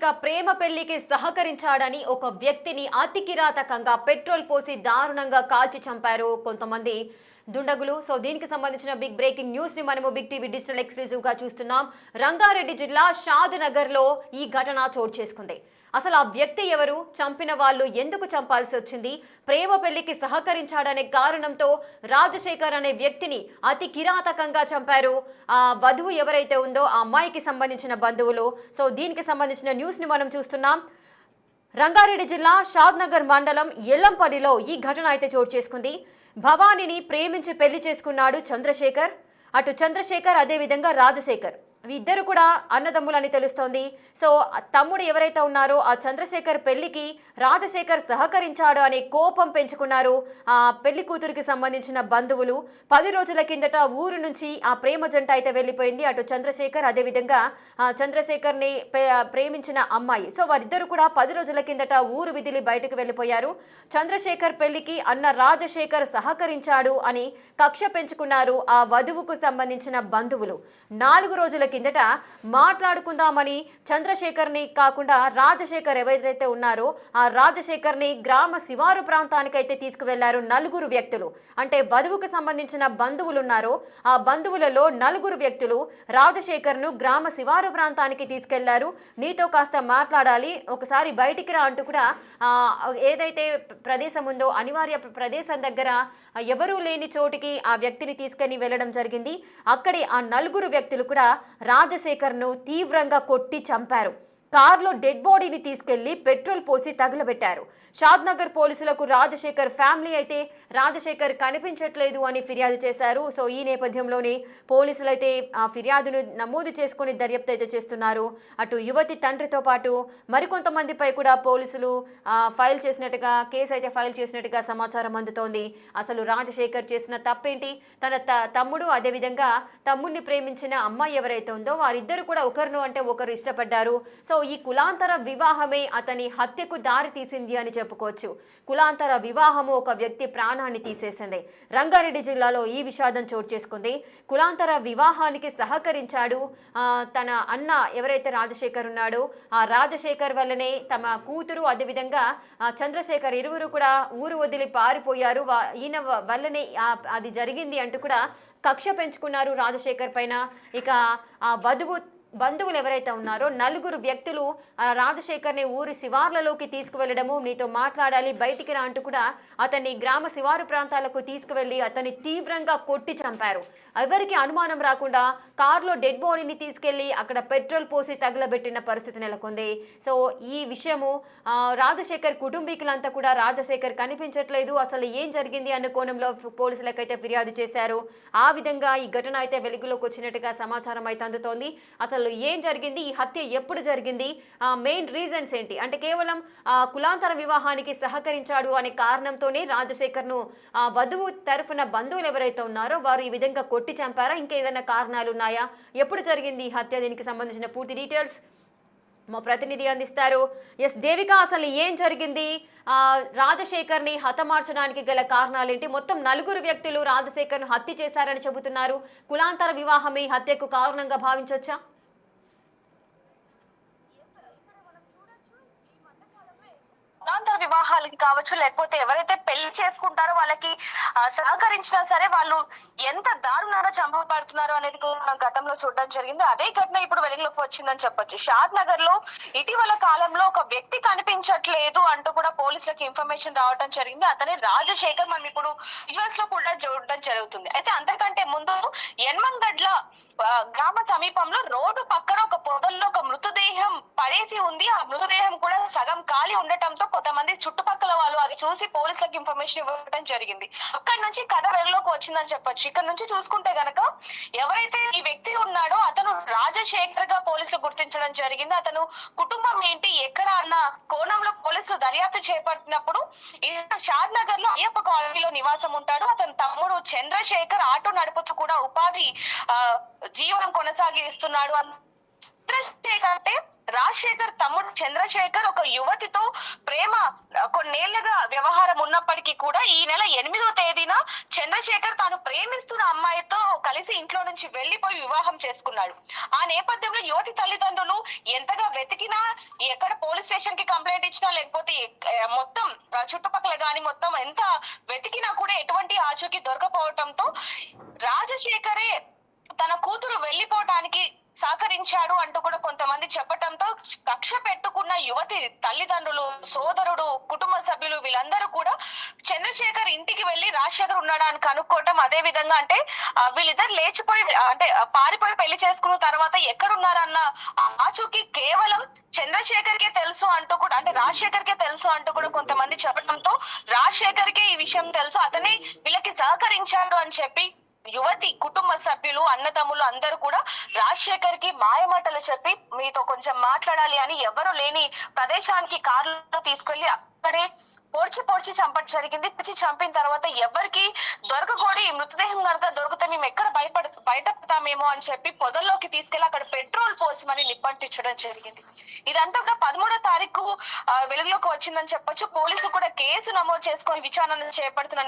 ఇక ప్రేమ పెళ్లికి సహకరించాడని ఒక వ్యక్తిని అతి కిరాతకంగా పెట్రోల్ పోసి దారుణంగా కాల్చి చంపారు కొంతమంది దుండగులు. సో దీనికి సంబంధించిన బిగ్ బ్రేకింగ్ న్యూస్ ని మనము బిగ్ టీవీ డిజిటల్ ఎక్స్క్లూజివ్ గా చూస్తున్నాం. రంగారెడ్డి జిల్లా షాద్ నగర్ లో ఈ ఘటన చోటు చేసుకుంది. అసలు ఆ వ్యక్తి ఎవరు, చంపిన వాళ్ళు ఎందుకు చంపాల్సి వచ్చింది, ప్రేమ పెళ్లికి సహకరించాడనే కారణంతో రాజశేఖర్ అనే వ్యక్తిని అతి కిరాతకంగా చంపారు. ఆ వధువు ఎవరైతే ఉందో ఆ అమ్మాయికి సంబంధించిన బంధువులు. సో దీనికి సంబంధించిన న్యూస్ ని మనం చూస్తున్నాం. రంగారెడ్డి జిల్లా షాద్ నగర్ మండలం ఎల్లంపల్లిలో ఈ ఘటన అయితే చోటు చేసుకుంది. భవానీని ప్రేమించి పెళ్లి చేసుకున్నాడు చంద్రశేఖర్. అటు చంద్రశేఖర్ అదేవిధంగా రాజశేఖర్ ఇద్దరు కూడా అన్నదమ్ములని తెలుస్తోంది. సో తమ్ముడు ఎవరైతే ఉన్నారో ఆ చంద్రశేఖర్ పెళ్లికి రాజశేఖర్ సహకరించాడు అనే కోపం పెంచుకున్నారు ఆ పెళ్లి కూతురికి సంబంధించిన బంధువులు. 10 రోజుల కిందట ఊరు నుంచి ఆ ప్రేమ జంట అయితే వెళ్ళిపోయింది. అటు చంద్రశేఖర్ అదేవిధంగా చంద్రశేఖర్ని ప్రేమించిన అమ్మాయి. సో వారిద్దరు కూడా 10 రోజుల కిందట ఊరు విదిలి బయటకు వెళ్ళిపోయారు. చంద్రశేఖర్ పెళ్లికి అన్న రాజశేఖర్ సహకరించాడు అని కక్ష పెంచుకున్నారు ఆ వధువుకు సంబంధించిన బంధువులు. 4 రోజుల కిందట మాట్లాడుకుందామని చంద్రశేఖర్ని కాకుండా రాజశేఖర్ ఎవరైతే ఉన్నారో ఆ రాజశేఖర్ని గ్రామ శివారు ప్రాంతానికైతే తీసుకువెళ్లారు 4 వ్యక్తులు. అంటే వధువుకు సంబంధించిన బంధువులు ఉన్నారో ఆ బంధువులలో 4 వ్యక్తులు రాజశేఖర్ను గ్రామ శివారు ప్రాంతానికి తీసుకెళ్లారు. నీతో కాస్త మాట్లాడాలి, ఒకసారి బయటికి రా అంటూ కూడా ఏదైతే ప్రదేశం ఉందో అనివార్య ప్రదేశం దగ్గర ఎవరూ లేని చోటికి ఆ వ్యక్తిని తీసుకొని వెళ్ళడం జరిగింది. అక్కడే ఆ 4 వ్యక్తులు కూడా రాజశేఖర్ను తీవ్రంగా కొట్టి చంపారు. కార్లో డెడ్ బాడీని తీసుకెళ్లి పెట్రోల్ పోసి తగులబెట్టారు. షాద్ నగర్ పోలీసులకు రాజశేఖర్ ఫ్యామిలీ అయితే రాజశేఖర్ కనిపించట్లేదు అని ఫిర్యాదు చేశారు. సో ఈ నేపథ్యంలోనే పోలీసులు అయితే ఆ ఫిర్యాదును నమోదు చేసుకుని దర్యాప్తు అయితే చేస్తున్నారు. అటు యువతి తండ్రితో పాటు మరికొంతమందిపై కూడా పోలీసులు ఫైల్ చేసినట్టుగా కేసు అయితే ఫైల్ చేసినట్టుగా సమాచారం అందుతోంది. అసలు రాజశేఖర్ చేసిన తప్పేంటి, తన తమ్ముడు అదేవిధంగా తమ్ముడిని ప్రేమించిన అమ్మాయి ఎవరైతే ఉందో వారిద్దరు కూడా ఒకరిను అంటే ఒకరు ఇష్టపడ్డారు. సో ఈ కులాంతర వివాహమే అతని హత్యకు దారి తీసింది అని చెప్పుకోవచ్చు. కులాంతర వివాహము ఒక వ్యక్తి ప్రాణాన్ని తీసేసింది. రంగారెడ్డి జిల్లాలో ఈ విషాదం చోటు చేసుకుంది. కులాంతర వివాహానికి సహకరించాడు తన అన్న ఎవరైతే రాజశేఖర్ ఉన్నాడో ఆ రాజశేఖర్ వల్లనే తమ కూతురు అదేవిధంగా చంద్రశేఖర్ ఇరువురు కూడా ఊరు వదిలి పారిపోయారు. ఈయన వల్లనే అది జరిగింది అంటూ కూడా కక్ష పెంచుకున్నారు రాజశేఖర్ పైన. ఇక ఆ బంధువులు ఎవరైతే ఉన్నారో 4 వ్యక్తులు రాజశేఖర్ని ఊరి శివార్లలోకి తీసుకువెళ్లడము, నీతో మాట్లాడాలి బయటికి రా అంటూ కూడా అతన్ని గ్రామ శివారు ప్రాంతాలకు తీసుకువెళ్లి అతన్ని తీవ్రంగా కొట్టి చంపారు. ఎవరికి అనుమానం రాకుండా కారులో డెడ్ బాడీని తీసుకెళ్లి అక్కడ పెట్రోల్ పోసి తగలబెట్టిన పరిస్థితి నెలకొంది. సో ఈ విషయము రాజశేఖర్ కుటుంబీకులంతా కూడా రాజశేఖర్ కనిపించట్లేదు, అసలు ఏం జరిగింది అన్న కోణంలో పోలీసులకైతే ఫిర్యాదు చేశారు. ఆ విధంగా ఈ ఘటన అయితే వెలుగులోకి వచ్చినట్టుగా సమాచారం అయితే అందుతోంది. అసలు ఏం జరిగింది, ఈ హత్య ఎప్పుడు జరిగింది, మెయిన్ రీజన్స్ ఏంటి అంటే కేవలం కులాంతర వివాహానికి సహకరించాడు అనే కారణంతోనే రాజశేఖర్ను వధువు తరఫున బంధువులు ఎవరైతే ఉన్నారో వారు ఈ విధంగా కొట్టి చంపారా, ఇంకేదైనా కారణాలు ఉన్నాయా, ఎప్పుడు జరిగింది ఈ హత్య, దీనికి సంబంధించిన పూర్తి డీటెయిల్స్ మా ప్రతినిధి అందిస్తారు. ఎస్ దేవిక, అసలు ఏం జరిగింది, రాజశేఖర్ని హతమార్చడానికి గల కారణాలేంటి, మొత్తం 4 వ్యక్తులు రాజశేఖర్ను హత్య చేశారని చెబుతున్నారు. కులాంతర వివాహం ఈ హత్యకు కారణంగా భావించవచ్చా? కులాంతర వివాహాలకి కావచ్చు, లేకపోతే ఎవరైతే పెళ్లి చేసుకుంటారో వాళ్ళకి సహకరించినా సరే వాళ్ళు ఎంత దారుణంగా చంపబడుతున్నారు అనేది మనం గతంలో చూడడం జరిగింది. అదే ఘటన ఇప్పుడు వెలుగులోకి వచ్చిందని చెప్పొచ్చు. షాద్ నగర్ లో ఇటీవల కాలంలో ఒక వ్యక్తి కనిపించట్లేదు అంటూ కూడా పోలీసులకు ఇన్ఫర్మేషన్ రావడం జరిగింది. అతని రాజశేఖర్ మనం ఇప్పుడు విజువల్స్ లో కూడా చూడడం జరుగుతుంది. అయితే అంతకంటే ముందు యన్మంగడ్ల గ్రామ సమీపంలో రోడ్డు పక్కన ఒక పొదల్లో ఒక మృతదేహం పడేసి ఉంది. ఆ మృతదేహం కూడా సగం ఖాళీ ఉండటంతో కొంతమంది చుట్టుపక్కల వాళ్ళు అది చూసి పోలీసులకు ఇన్ఫర్మేషన్ ఇవ్వడం జరిగింది. అక్కడి నుంచి కథ వెలుగులోకి వచ్చిందని చెప్పొచ్చు. ఇక్కడ నుంచి చూసుకుంటే గనక ఎవరైతే ఈ వ్యక్తి ఉన్నాడో అతను రాజశేఖర్ గా పోలీసులు గుర్తించడం జరిగింది. అతను కుటుంబం ఏంటి ఎక్కడ అన్న కోణంలో పోలీసులు దర్యాప్తు చేపట్టినప్పుడు షాద్ నగర్ లో అయ్యప్ప కాలనీలో నివాసం ఉంటాడు. అతని తమ్ముడు చంద్రశేఖర్ ఆటో నడుపుతూ కూడా ఉపాధి జీవనం కొనసాగిస్తున్నాడు. చంద్రశేఖర్ అంటే రాజశేఖర్ తమ్ముడు చంద్రశేఖర్ ఒక యువతితో ప్రేమ కొన్నేళ్లుగా వ్యవహారం ఉన్న ఏదేమైనప్పటికీ కూడా ఈ నెల 8వ తేదీన చంద్రశేఖర్ తాను ప్రేమిస్తున్న అమ్మాయితో కలిసి ఇంట్లో నుంచి వెళ్లిపోయి వివాహం చేసుకున్నాడు. ఆ నేపథ్యంలో యువతి తల్లిదండ్రులు ఎంతగా వెతికినా, ఎక్కడ పోలీస్ స్టేషన్ కి కంప్లైంట్ ఇచ్చినా, లేకపోతే మొత్తం చుట్టుపక్కల గాని మొత్తం ఎంత వెతికినా కూడా ఎటువంటి ఆచూకీ దొరకపోవటంతో రాజశేఖరే తన కూతురు వెళ్లిపోవటానికి సహకరించాడు అంటూ కూడా కొంతమంది చెప్పటంతో కక్ష పెట్టుకున్న యువతి తల్లిదండ్రులు, సోదరుడు, కుటుంబ సభ్యులు వీళ్ళందరూ కూడా చంద్రశేఖర్ ఇంటికి వెళ్లి రాజశేఖర్ ఉన్నాడా అని కనుక్కోవటం, అదే విధంగా అంటే వీళ్ళిద్దరు లేచిపోయి అంటే పారిపోయి పెళ్లి చేసుకున్న తర్వాత ఎక్కడున్నారన్న ఆచూకీ కేవలం చంద్రశేఖర్ కే తెలుసు అంటూ కూడా, అంటే రాజశేఖర్ కే తెలుసు అంటూ కూడా కొంతమంది చెప్పడంతో రాజశేఖర్ కే ఈ విషయం తెలుసు, అతనే వీళ్ళకి సహకరించాడు అని చెప్పి యువతి కుటుంబ సభ్యులు, అన్నదమ్ములు అందరూ కూడా రాజశేఖర్ కి మాయమాటలు చెప్పి మీతో కొంచెం మాట్లాడాలి అని ఎవరు లేని ప్రదేశానికి కారులో తీసుకెళ్లి అక్కడే పొడిచి చంపడం జరిగింది. చంపిన తర్వాత ఎవరికి దొరకకూడదు, ఈ మృతదేహం కనుక దొరికితే మేము ఎక్కడ బయటపడతామేమో అని చెప్పి పొదల్లోకి తీసుకెళ్లి అక్కడ పెట్రోల్ పోసి మరి నిప్పంటించడం జరిగింది. ఇదంతా కూడా 13వ తారీఖు వెలుగులోకి వచ్చిందని చెప్పొచ్చు. పోలీసులు కూడా కేసు నమోదు చేసుకొని విచారణ చేపడుతున్న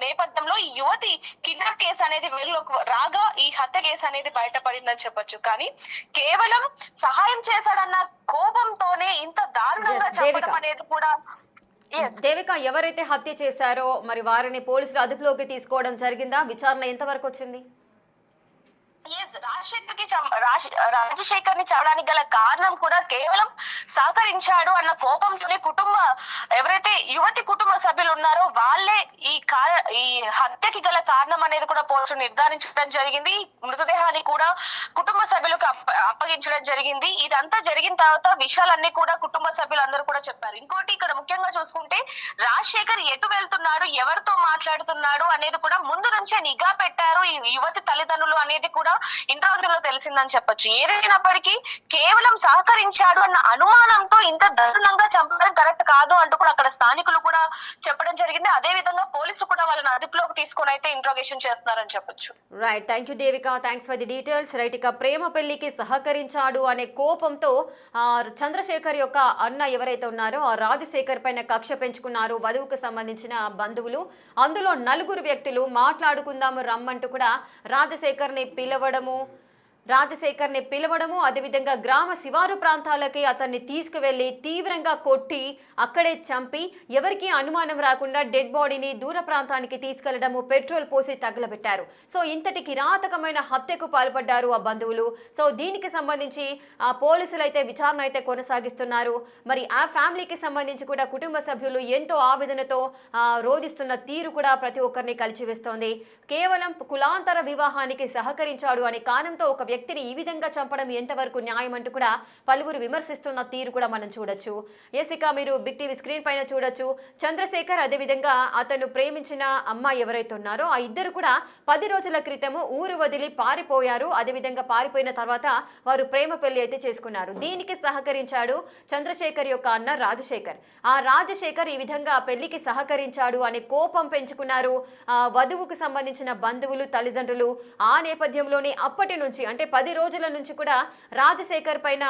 నేపథ్యంలో ఈ యువతి కిడ్నాప్ కేసు అనేది వెలుగులోకి రాగా ఈ హత్య కేసు అనేది బయటపడిందని చెప్పొచ్చు. కానీ కేవలం సహాయం చేశాడన్న కోపంతోనే ఇంత దారుణంగా చంపడం అనేది కూడా. దేవిక, ఎవరైతే హత్య చేశారో మరి వారిని పోలీసులు అదుపులోకి తీసుకోవడం జరిగిందా? విచారణ ఎంతవరకు వచ్చింది? రాజశేఖర్ ని చంపడానికి గల కారణం కూడా కేవలం సహకరించాడు అన్న కోపంతోనే ఎవరైతే యువతి కుటుంబ సభ్యులు ఉన్నారో వాళ్ళే ఈ హత్యకి గల కారణం అనేది కూడా పోలీసులు నిర్ధారించడం జరిగింది. మృతదేహాన్ని కూడా కుటుంబ సభ్యులకు అప్పగించడం జరిగింది. ఇదంతా జరిగిన తర్వాత విషయాలన్నీ కూడా కుటుంబ సభ్యులందరూ కూడా చెప్పారు. ఇంకోటి ఇక్కడ ముఖ్యంగా చూసుకుంటే రాజశేఖర్ ఎటు వెళ్తున్నాడు, ఎవరితో మాట్లాడుతున్నాడు అనేది కూడా ముందు నుంచే నిఘా పెట్టారు ఈ యువతి తల్లిదండ్రులు అనేది కూడా ఇంటర్వ్యూలో తెలిసిందని చెప్పొచ్చు. ఏదైనప్పటికీ కేవలం సహకరించాడు అన్న అనుమానంతో ఇంత దారుణంగా చంపడం కరెక్ట్ కాదు అంటూ కూడా అక్కడ స్థానికులు కూడా చెప్పడం జరిగింది. అదే విధంగా పోలీసులు కూడా వాళ్ళని అదుపులోకి తీసుకొని అయితే ఇంట్రోగేషన్ చేస్తున్నారని చెప్పొచ్చు. Right, thank you Devika, thanks for the details. Right, ఇక ప్రేమ పెళ్లికి సహకరించాడు అనే కోపంతో చంద్రశేఖర్ యొక్క అన్న ఎవరైతే ఉన్నారో ఆ రాజశేఖర్ పైన కక్ష పెంచుకున్నారు వధువుకు సంబంధించిన బంధువులు. అందులో 4 వ్యక్తులు మాట్లాడుకుందాము రమ్మంటూ కూడా రాజశేఖర్ని పిలవడము అదేవిధంగా గ్రామ శివారు ప్రాంతాలకి అతన్ని తీసుకువెళ్లి తీవ్రంగా కొట్టి అక్కడే చంపి ఎవరికి అనుమానం రాకుండా డెడ్ బాడీని దూర ప్రాంతానికి తీసుకెళ్లడము, పెట్రోల్ పోసి తగలబెట్టారు. సో ఇంతటి కిరాతకమైన హత్యకు పాల్పడ్డారు ఆ బంధువులు. సో దీనికి సంబంధించి పోలీసులు అయితే విచారణ అయితే కొనసాగిస్తున్నారు. మరి ఆ ఫ్యామిలీకి సంబంధించి కూడా కుటుంబ సభ్యులు ఎంతో ఆవేదనతో రోధిస్తున్న తీరు కూడా ప్రతి ఒక్కరిని కలిచివేస్తోంది. కేవలం కులాంతర వివాహానికి సహకరించాడు అనే కారణంతో ఒక వ్యక్తిని ఈ విధంగా చంపడం ఎంతవరకు న్యాయం అంటూ కూడా పలువురు విమర్శిస్తున్న తీరు కూడా మనం చూడొచ్చు. ఇక మీరు బిగ్ టీవీ స్క్రీన్ పైన చూడొచ్చు. చంద్రశేఖర్ అదేవిధంగా అతను ప్రేమించిన అమ్మాయి ఎవరైతే ఉన్నారో ఆ ఇద్దరు కూడా 10 రోజుల క్రితము ఊరు వదిలి పారిపోయారు. అదేవిధంగా పారిపోయిన తర్వాత వారు ప్రేమ పెళ్లి అయితే చేసుకున్నారు. దీనికి సహకరించాడు చంద్రశేఖర్ యొక్క అన్న రాజశేఖర్. ఆ రాజశేఖర్ ఈ విధంగా పెళ్లికి సహకరించాడు అనే కోపం పెంచుకున్నారు వధువుకు సంబంధించిన బంధువులు, తల్లిదండ్రులు. ఆ నేపథ్యంలోనే అప్పటి నుంచి అంటే 10 రోజుల నుంచి కూడా రాజశేఖర్ పైన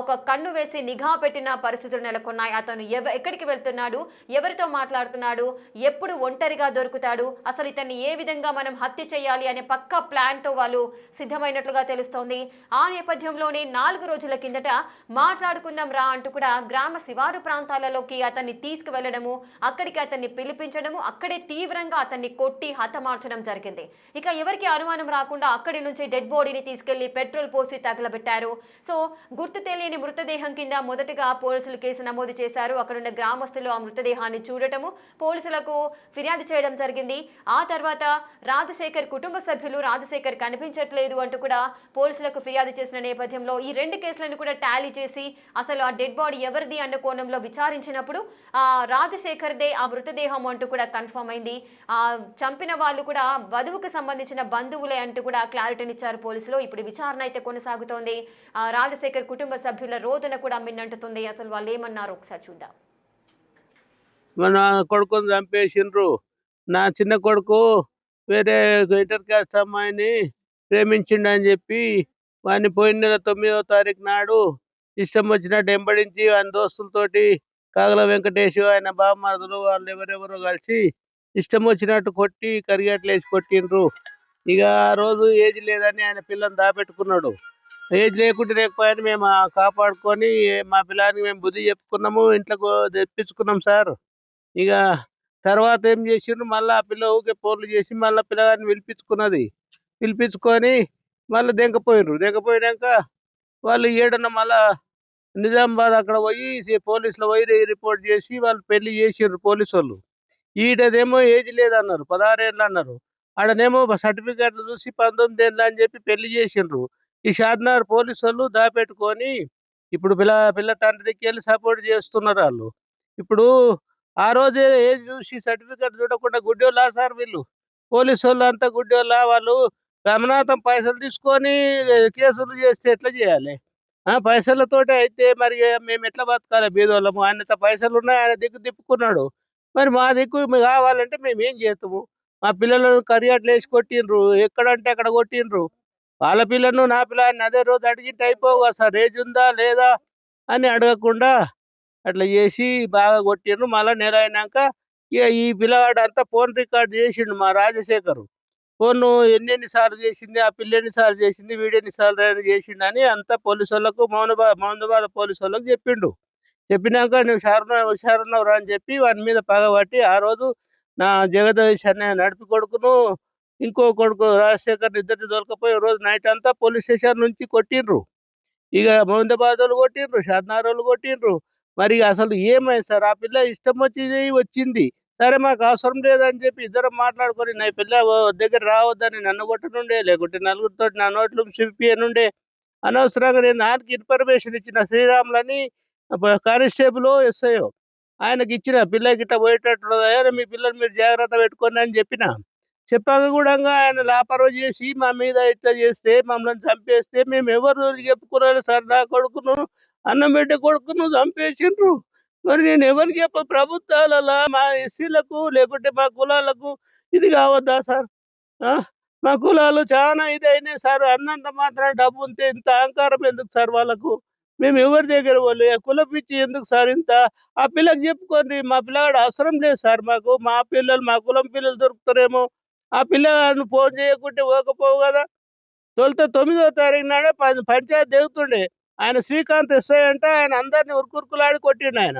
ఒక కన్ను వేసి నిఘా పెట్టిన పరిస్థితులు నెలకొన్నాయి. అతను ఎక్కడికి వెళ్తున్నాడు, ఎవరితో మాట్లాడుతున్నాడు, ఎప్పుడు ఒంటరిగా దొరుకుతాడు, అసలు ఇతన్ని ఏ విధంగా మనం హత్య చేయాలి అనే పక్కా ప్లాన్తో వాళ్ళు సిద్ధమైనట్లుగా తెలుస్తోంది. ఆ నేపథ్యంలోనే 4 రోజుల కిందట మాట్లాడుకుందాం రా అంటూ కూడా గ్రామ శివారు ప్రాంతాలలోకి అతన్ని తీసుకువెళ్లడము, అక్కడికి అతన్ని పిలిపించడము, అక్కడే తీవ్రంగా అతన్ని కొట్టి హతమార్చడం జరిగింది. ఇక ఎవరికి అనుమానం రాకుండా అక్కడి నుంచి డెడ్ బాడీని తీసుకెళ్లి పెట్రోల్ పోసి తగలబెట్టారు. సో గుర్తు తెలియని మృతదేహం కింద మొదటగా పోలీసులు కేసు నమోదు చేశారు. అక్కడున్న గ్రామస్తులు ఆ మృతదేహాన్ని చూడటము, పోలీసులకు ఫిర్యాదు చేయడం జరిగింది. ఆ తర్వాత రాజశేఖర్ కుటుంబ సభ్యులు రాజశేఖర్ కనిపించట్లేదు అంటూ కూడా పోలీసులకు ఫిర్యాదు చేసిన నేపథ్యంలో ఈ 2 కేసులను కూడా టాలీ చేసి అసలు ఆ డెడ్ బాడీ ఎవరిది అన్న కోణంలో విచారించినప్పుడు రాజశేఖర్దే ఆ మృతదేహం అంటూ కూడా కన్ఫర్మ్ అయింది. చంపిన వాళ్ళు కూడా వధువుకు సంబంధించిన బంధువులే అంటూ కూడా క్లారిటీనిచ్చారు పోలీసులు. ఇప్పుడు విచారణ అయితే కొనసాగుతోంది. రాజశేఖర్ కుటుంబ సభ్యుల రోదన కూడా మిన్నంటుతుంది. అసలు వాళ్ళు ఏమన్నారు ఒకసారి చూద్దాం. మన కొడుకుని చంపేసిండ్రు. నా చిన్న కొడుకు వేరే ఇంటర్ క్యాస్ట్ అమ్మాయిని ప్రేమించిండు అని చెప్పి వాడిని పోయిన నెల 9వ తారీఖు నాడు ఇష్టం వచ్చినట్టు వెంబడించి వాని దోస్తులతోటి కాగల వెంకటేష్ ఆయన బామ్మర్దులు వాళ్ళు ఎవరెవరో కలిసి ఇష్టం వచ్చినట్టు కొట్టి కరిగట్లు వేసి కొట్టిండ్రు. ఇక ఆ రోజు ఏజ్ లేదని ఆయన పిల్లని దాపెట్టుకున్నాడు. ఏజ్ లేకుంటే లేకపోయాని మేము కాపాడుకొని మా పిల్లానికి మేము బుద్ధి చెప్పుకున్నాము, ఇంట్లోకి తెప్పించుకున్నాం సార్. ఇక తర్వాత ఏం చేసిండ్రు, మళ్ళీ ఆ పిల్ల ఊకే ఫోన్లు చేసి మళ్ళీ పిల్లగాడిని పిలిపించుకొని మళ్ళీ దెంకపోయినాక వాళ్ళు ఏడన్నా మళ్ళా నిజామాబాద్ అక్కడ పోయి పోలీసులు పోయి రిపోర్ట్ చేసి వాళ్ళు పెళ్లి చేసిండ్రు పోలీసు వాళ్ళు. ఈడనేమో ఏజ్ లేదన్నారు, 16 ఏళ్ళు అన్నారు. ఆడనేమో సర్టిఫికెట్లు చూసి 19 ఏళ్ళు అని చెప్పి పెళ్లి చేసిండ్రు. ఈ షాద్నగర్ పోలీసు వాళ్ళు దాపెట్టుకొని ఇప్పుడు పిల్ల తండ్రి దగ్గరికి వెళ్ళి సపోర్ట్ చేస్తున్నారు వాళ్ళు. ఇప్పుడు ఆ రోజే ఏజ్ చూసి సర్టిఫికెట్ చూడకుండా గుడ్డోళ్ళా సార్ వీళ్ళు? పోలీసు వాళ్ళు అంతా గుడ్డోళ్ళా? వాళ్ళు గమనాథం పైసలు తీసుకొని కేసులు చేస్తే ఎట్లా చేయాలి? పైసలతోటి అయితే మరి మేము ఎట్లా బతకాలి బీదోళ్ళము? ఆయనతో పైసలు ఉన్నాయి, ఆయన దిక్కు తిప్పుకున్నాడు. మరి మా దిక్కు కావాలంటే మేము ఏం చేస్తాము? మా పిల్లలను కరియాట్లు వేసి కొట్టిండ్రు, ఎక్కడంటే అక్కడ కొట్టిండ్రు. వాళ్ళ పిల్లను నా పిల్లని అదే రోజు అడిగింటే అయిపోవు కదా సార్, ఏజ్ ఉందా లేదా అని అడగకుండా అట్లా చేసి బాగా కొట్టిండ్రు. మళ్ళీ నెల అయినాక ఇక ఈ పిల్లవాడు అంతా ఫోన్ రికార్డ్ చేసిండు మా రాజశేఖర్. ఫోను ఎన్నెన్నిసార్లు చేసింది, ఆ పిల్ల ఎన్నిసార్లు చేసింది, వీడు ఎన్నిసార్లు చేసిండు అని అంతా పోలీసు వాళ్ళకు మౌనబాద్ పోలీసు వాళ్ళకు చెప్పిండు. చెప్పినాక నువ్వు హుషారున్నావు అని చెప్పి వాని మీద పగబట్టి ఆ రోజు నా జగదీష్ అనే నడిపి కొడుకును ఇంకో కొడుకు రాజశేఖర్ ఇద్దరిని దొరకపోయి రోజు నైట్ అంతా పోలీస్ స్టేషన్ నుంచి కొట్టిండ్రు. ఇక మౌందాబాద్ వాళ్ళు కొట్టిండ్రు, షాద్నగర్ వాళ్ళు కొట్టిండ్రు. మరి అసలు ఏమైంది సార్? ఆ పిల్ల ఇష్టం వచ్చింది. సరే మాకు అవసరం లేదని చెప్పి ఇద్దరం మాట్లాడుకొని నా పిల్ల దగ్గర రావద్దని నన్ను కొట్టనుండే, లేకుంటే నలుగురితో నా నోట్లు చూపియనుండే. అనవసరంగా నేను ఆయనకి ఇన్ఫర్మేషన్ ఇచ్చిన, శ్రీరాములని కానిస్టేబుల్ ఎస్ఐఓ ఆయనకి ఇచ్చిన, పిల్లకి ఇట్లా పోయేటట్టున్నదా, మీ పిల్లలు మీరు జాగ్రత్త పెట్టుకోండి అని చెప్పాక కూడా ఆయన లాపరవ చేసి మా మీద ఇట్లా చేస్తే, మమ్మల్ని చంపేస్తే మేము ఎవరు చెప్పుకున్నాను సార్? నా కొడుకును, అన్నం పెట్టే కొడుకును చంపేసిండ్రు. మరి నేను ఎవరికి ప్రభుత్వాలలో మా ఎస్సీలకు లేకుంటే మా కులాలకు ఇది కావద్దా సార్? మా కులాలు చాలా ఇది అయినాయి సార్. అన్నంత మాత్రం డబ్బు ఉంటే ఇంత అహంకారం ఎందుకు సార్ వాళ్ళకు? మేము ఎవరి దగ్గర వాళ్ళు కుల పిచ్చి ఎందుకు సార్ ఇంత? ఆ పిల్లకి చెప్పుకోండి, మా పిల్లగాడు అవసరం లేదు సార్ మాకు. మా కులం పిల్లలు దొరుకుతారేమో. ఆ పిల్లగాడు ఫోన్ చేయకుంటే పోకపోవు కదా. తొలిత 9వ తారీఖు నాడే పంచాయతీ దిగుతుండే ఆయన. శ్రీకాంత్ ఎస్ఐ అంటే ఆయన అందరినీ ఉరుకులాడి కొట్టిండు ఆయన.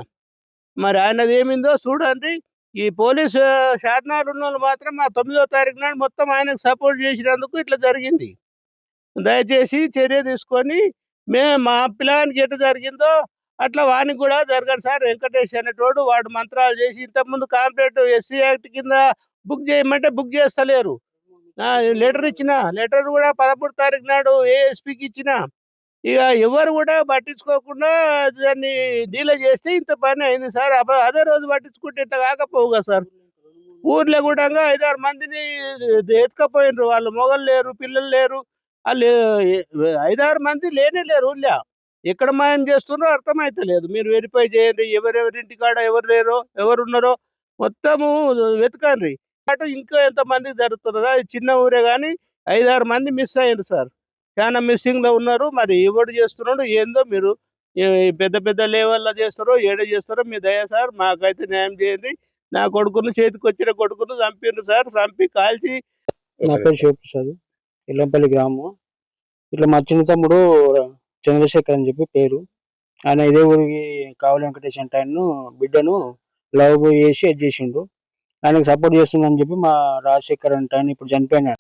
మరి ఆయనది ఏమిందో చూడండి. ఈ పోలీసు షాద్నగర్ ఉన్న వాళ్ళు మాత్రం మా 9వ తారీఖు నాడు మొత్తం ఆయనకు సపోర్ట్ చేసినందుకు ఇట్లా జరిగింది. దయచేసి చర్య తీసుకొని మా పిల్లగానికి ఎట్లా జరిగిందో అట్లా వానికి కూడా జరగదు సార్. వెంకటేష్ అనేటోడు వాడు మంత్రాలు చేసి ఇంతకుముందు కాంప్లైంట్ ఎస్సీ యాక్ట్ కింద బుక్ చేయమంటే బుక్ చేస్తలేరు. లెటర్ ఇచ్చిన, లెటర్ కూడా 13వ తారీఖు నాడు ఏఎస్పీకి ఇచ్చిన. ఇక ఎవరు కూడా పట్టించుకోకుండా దాన్ని డీలే చేస్తే ఇంత పని అయింది సార్. అదే రోజు పట్టించుకుంటే ఇంత కాకపోవు కదా సార్. ఊర్లో కూడా 5-6 మందిని ఎత్తుకపోయినరు. వాళ్ళు మొగలు లేరు, పిల్లలు లేరు. వాళ్ళు 5-6 మంది లేరు ఊళ్ళో. ఎక్కడ మాయం చేస్తున్నారో అర్థమైతలేదు. మీరు వెరిఫై చేయండి, ఎవరెవరింటి కాడ ఎవరు లేరో ఎవరున్నారో మొత్తము వెతకండి. అటు ఇంకా ఎంతమందికి జరుగుతున్నదా? చిన్న ఊరే కానీ 5-6 మంది మిస్ అయ్యారు సార్. చాలా మిస్సింగ్లో ఉన్నారు. మరి ఎవడు చేస్తున్నాడు ఏందో, మీరు పెద్ద పెద్ద లెవెల్లో చేస్తారో ఏడ చేస్తారో మీ దయ సార్. మాకైతే న్యాయం చేయండి. నా కొడుకును, చేతికి వచ్చిన కొడుకును చంపిండ్రు సార్. చంపి కాల్చి. నా పేరు శివప్రసాద్, ఇల్లంపల్లి గ్రామం. ఇట్లా మా చిన్న తమ్ముడు చంద్రశేఖర్ అని చెప్పి పేరు. ఆయన ఇదే ఊరికి కావలి వెంకటేష్ అంటే ఆయన్ను బిడ్డను లవ్ చేసి అది చేసిండు. ఆయనకు సపోర్ట్ చేస్తుందని చెప్పి మా రాజశేఖర్ అంటే ఆయన ఇప్పుడు చనిపోయిన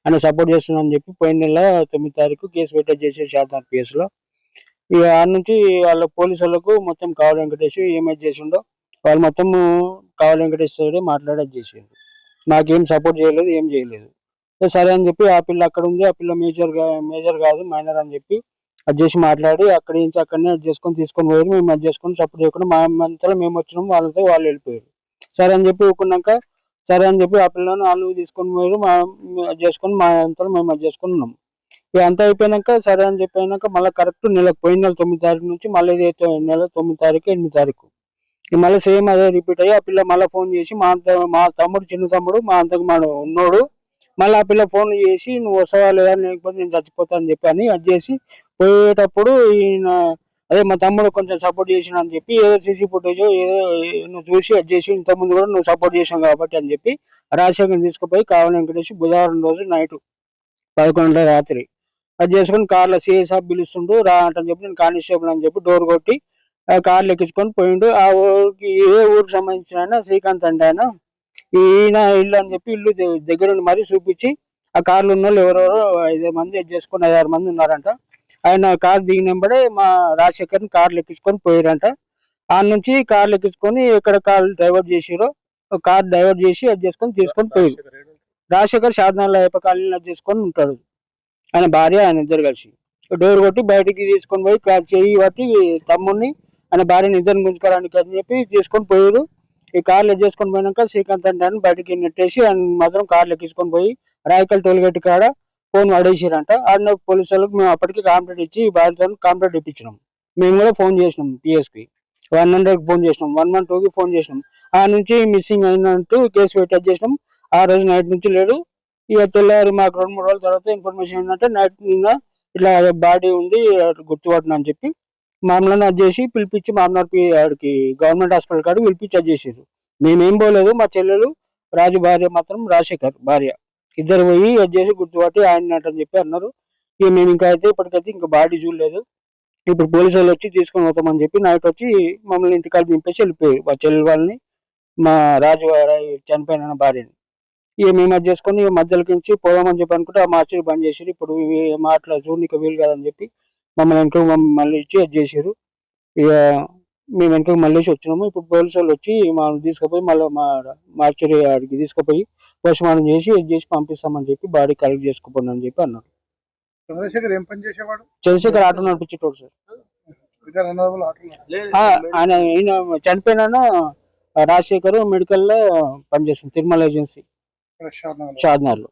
ఆయన సపోర్ట్ చేస్తుందని చెప్పి పోయిన నెల 9వ తారీఖు కేసు పెట్టేసి చేసేది షాద్నగర్ పిఎస్లో. ఇక ఆ నుంచి వాళ్ళ పోలీసు వాళ్ళకు మొత్తం కావలి వెంకటేష్ ఏమైతే చేసిండో వాళ్ళు మొత్తం కావలి వెంకటేష్ సైడే మాట్లాడేది చేసిండు. నాకేం సపోర్ట్ చేయలేదు, ఏం చేయలేదు. సరే అని చెప్పి ఆ పిల్ల అక్కడ ఉంది, ఆ పిల్ల మేజర్ కాదు మైనర్ అని చెప్పి అది చేసి మాట్లాడి అక్కడి నుంచి అక్కడనే చేసుకొని తీసుకొని పోయారు. మేము అది చేసుకొని సపోర్ట్ చేయకుండా మా అంతలో మేము వచ్చినాము, వాళ్ళతో వాళ్ళు వెళ్ళిపోయారు. సరే అని చెప్పి ఊకున్నాక సరే అని చెప్పి ఆ పిల్లని వాళ్ళు తీసుకొని పోయారు. చేసుకొని మా అంతలో మేము అది చేసుకొని ఉన్నాము. ఇక అంతా అయిపోయినాక సరే అని చెప్పినాక మళ్ళీ కరెక్ట్ పోయిన నెల 9వ తారీఖు నుంచి మళ్ళీ నెల 9వ తారీఖు 8వ తారీఖు మళ్ళీ సేమ్ అదే రిపీట్ అయ్యి ఆ పిల్ల మళ్ళీ ఫోన్ చేసి మా తమ్ముడు, చిన్న తమ్ముడు మా అంతకు ఉన్నాడు. మళ్ళీ ఆ పిల్ల ఫోన్ చేసి నువ్వు వస్తావా లేదా, లేకపోతే నేను చచ్చిపోతా అని చెప్పి అని అది చేసి పోయేటప్పుడు ఈయన అదే మా తమ్ముడు కొంచెం సపోర్ట్ చేసిన అని చెప్పి ఏదో సీసీ ఫుటేజ్ ఏదో నువ్వు చూసి అది చేసి ఇంతకుముందు కూడా నువ్వు సపోర్ట్ చేసావు కాబట్టి అని చెప్పి రాజశేఖర్ తీసుకుపోయి కావలి వెంకటేష్ బుధవారం రోజు నైట్ 11 రాత్రి అది చేసుకుని కార్లో సిఐ సాబ్ పిలుస్తుండు రా అంటని చెప్పి నేను కానిస్టేబుల్ అని చెప్పి డోర్ కొట్టి ఆ కార్లు ఎక్కించుకొని పోయిండు. ఆ ఊరికి ఏ ఊరికి సంబంధించిన ఆయన శ్రీకాంత్ అంటే ఆయన ఈయన ఇల్లు అని చెప్పి ఇల్లు దగ్గర నుండి మరీ చూపించి ఆ కార్లు ఉన్న వాళ్ళు ఎవరెవరో 5 మంది చేసుకొని 5-6 మంది ఉన్నారంట. ఆయన కార్ దిగినంబడే మా రాజశేఖర్ని కార్లు ఎక్కించుకొని పోయారంట. ఆ నుంచి కార్లు ఎక్కించుకొని ఎక్కడ కార్లు డైవర్ట్ చేసిరో కార్ డైవర్ట్ చేసి అది చేసుకొని తీసుకొని పోయారు. రాజశేఖర్ షాద్నగర్ అయ్యప్ప కాలనీలో చేసుకొని ఉంటాడు. ఆయన భార్య ఆయన ఇద్దరు కలిసి డోర్ కొట్టి బయటికి తీసుకొని పోయి చెయ్యి పట్టి తమ్ముడిని ఆయన భార్యని ఇద్దరిని గుంజుకోవడానికి అని చెప్పి తీసుకొని పోయారు. ఈ కార్లు చేసుకొని పోయినాక శ్రీకాంత్ అంటే ఆయన బయటికి నెట్టేసి ఆయన మాత్రం కార్లు ఎక్కించుకొని పోయి రాయకల్ టోల్గేట్ కాడ ఫోన్ పడేసిరంట. ఆడిన పోలీసు వాళ్ళకి మేము అప్పటికి కంప్లైంట్ ఇచ్చి భార్యతో కంప్లైంట్ ఇప్పించినాం. మేము కూడా ఫోన్ చేసినాం పిఎస్కి 100కి ఫోన్ చేసినాం 112కి ఫోన్ చేసినాం. ఆ నుంచి మిస్సింగ్ అయినట్టు కేసు పెట్టి చేసినాం. ఆ రోజు నైట్ నుంచి లేడు. ఇక తెల్లారి మాకు 2-3 రోజుల తర్వాత ఇన్ఫర్మేషన్ ఏంటంటే నైట్ నిన్న ఇట్లా బాడీ ఉంది గుర్తుపట్టిన అని చెప్పి మామూలు అది చేసి పిలిపించి మామూలు ఆడికి గవర్నమెంట్ హాస్పిటల్ కాడికి పిలిపించి అది చేసారు. మేమేం పోలేదు. మా చెల్లెలు రాజు భార్య మాత్రం రాజశేఖర్ భార్య ఇద్దరు పోయి అది చేసి గుర్తుపట్టి ఆయన అని చెప్పి అన్నారు. ఇక మేము ఇంకా అయితే ఇప్పటికైతే ఇంకా బాడీ చూడలేదు. ఇప్పుడు పోలీసు వాళ్ళు వచ్చి తీసుకొని పోతామని చెప్పి నైట్ వచ్చి మమ్మల్ని ఇంటికాడ దింపేసి వెళ్ళిపోయారు. మా చెల్లెల వాళ్ళని మా రాజు చనిపోయిన భార్యని ఇక మేము అది చేసుకొని మధ్యలోకించి పోదామని చెప్పి అనుకుంటే ఆ మార్చి బంద్ చేసారు. ఇప్పుడు మాటలు చూడనికి వీలు కాదని చెప్పి మమ్మల్ని వెనక మళ్ళీ ఇచ్చి అది చేసారు. ఇక మేము వెనక మళ్ళీ వచ్చినాము. ఇప్పుడు పోలీసు వాళ్ళు వచ్చి మమ్మల్ని తీసుకుపోయి మళ్ళీ మా మార్చరీ ఆడికి తీసుకుపోయి పోస్ట్మార్టం చేసి ఇది చేసి పంపిస్తామని చెప్పి బాడీ కలెక్ట్ చేసుకుపోండి అని చెప్పి అన్నారు. చంద్రశేఖర్ ఏం పని చేసేవాడు? చంద్రశేఖర్ ఆటో నడిపించేటోడు సార్. ఆయన ఈయన చనిపోయినా రాజశేఖర్ మెడికల్ లో పనిచేస్తుంది తిరుమల ఏజెన్సీ షాద్నగర్ లో.